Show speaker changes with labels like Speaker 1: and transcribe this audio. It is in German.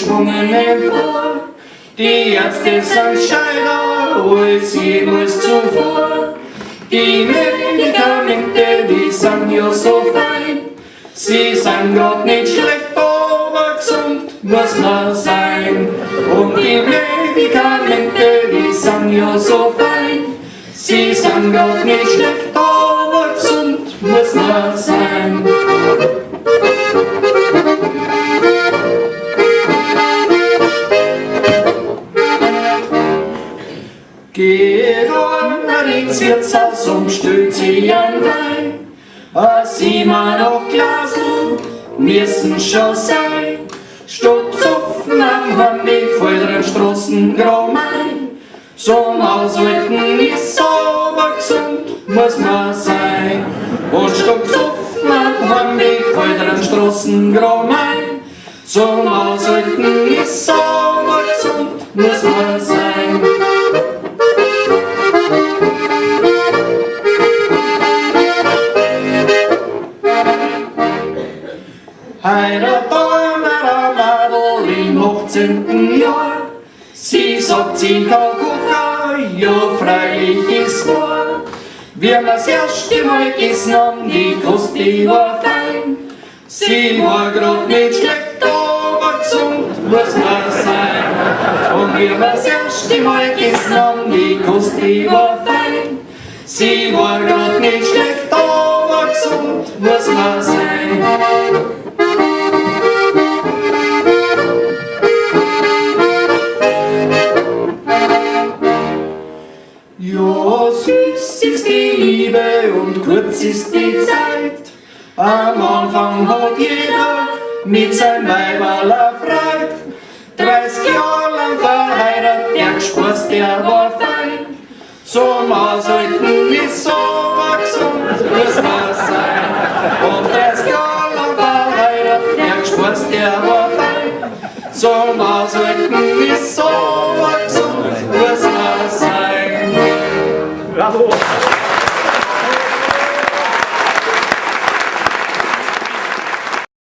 Speaker 1: geschwungen empor. Die Ärzte sind scheider als jemals zuvor. Die Medikamente, die sind ja so fein. Sie sind grad nicht schlecht, aber gesund muss man sein. Und die Medikamente, die sind ja so fein. Sie sind grad nicht schlecht, aber gesund muss man sein. Geht an ins Wirtshaus und stellt sich ein Wein. Sie mal noch Glasl müssen schon sein. Statt Zoffen am Handweg fällt ein Straßengraum ein. Zum Aushalten ist sauber gesund, muss man sein. Und statt Zoffen am Handweg fällt ein Straßengraum ein. Zum Aushalten ist sauber gesund, muss man sein. Eine Bäumer im 18. Jahr, sie sagt, sie kann kochen, ja freilich ist wahr. Wie wir das erste Mal gegessen haben, die Kost, die war fein. Sie war grad nicht schlecht, aber gesund muss man sein. Und wie wir das erste Mal gegessen haben, die Kost, die war fein. Sie war grad nicht schlecht, aber gesund muss man sein. Ja, süß ist die Liebe und kurz ist die Zeit. Am Anfang hat jeder mit seinem Weiberl erfreut. 30 Jahre lang verheiratet, der Spaß, der war fein. Zum Aushalten ist